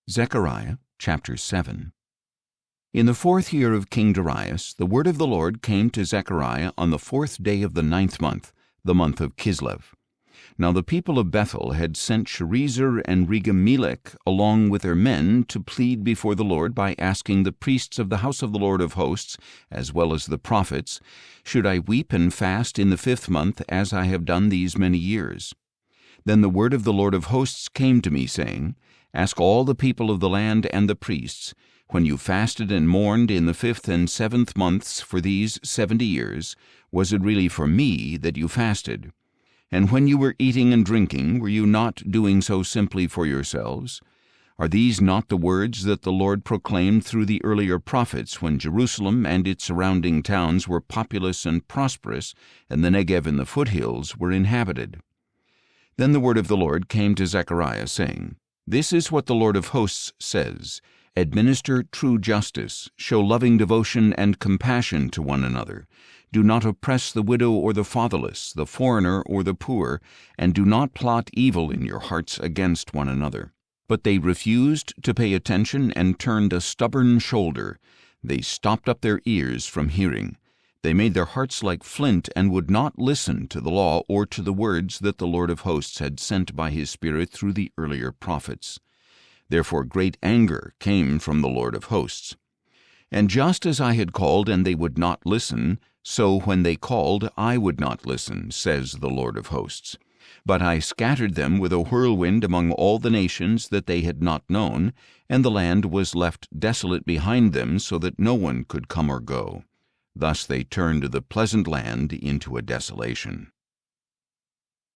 Zechariah chapter 7. In the 4th year of King Darius, the word of the Lord came to Zechariah on the 4th day of the 9th month, the month of Kislev. Now the people of Bethel had sent Sharezer and Regem-melech along with their men to plead before the Lord by asking the priests of the house of the Lord of hosts, as well as the prophets, "Should I weep and fast in the 5th month, as I have done these many years?" Then the word of the Lord of hosts came to me, saying, "Ask all the people of the land and the priests, when you fasted and mourned in the 5th and 7th months for these 70 years, was it really for me that you fasted? And when you were eating and drinking, were you not doing so simply for yourselves? Are these not the words that the Lord proclaimed through the earlier prophets, when Jerusalem and its surrounding towns were populous and prosperous, and the Negev and the foothills were inhabited?" Then the word of the Lord came to Zechariah, saying, "This is what the Lord of hosts says, Administer true justice, show loving devotion and compassion to one another. Do not oppress the widow or the fatherless, the foreigner or the poor, and do not plot evil in your hearts against one another." But they refused to pay attention and turned a stubborn shoulder. They stopped up their ears from hearing. They made their hearts like flint and would not listen to the law or to the words that the Lord of hosts had sent by his Spirit through the earlier prophets. Therefore great anger came from the Lord of hosts. And just as I had called and they would not listen, so when they called I would not listen, says the Lord of hosts. But I scattered them with a whirlwind among all the nations that they had not known, and the land was left desolate behind them, so that no one could come or go. Thus they turned the pleasant land into a desolation.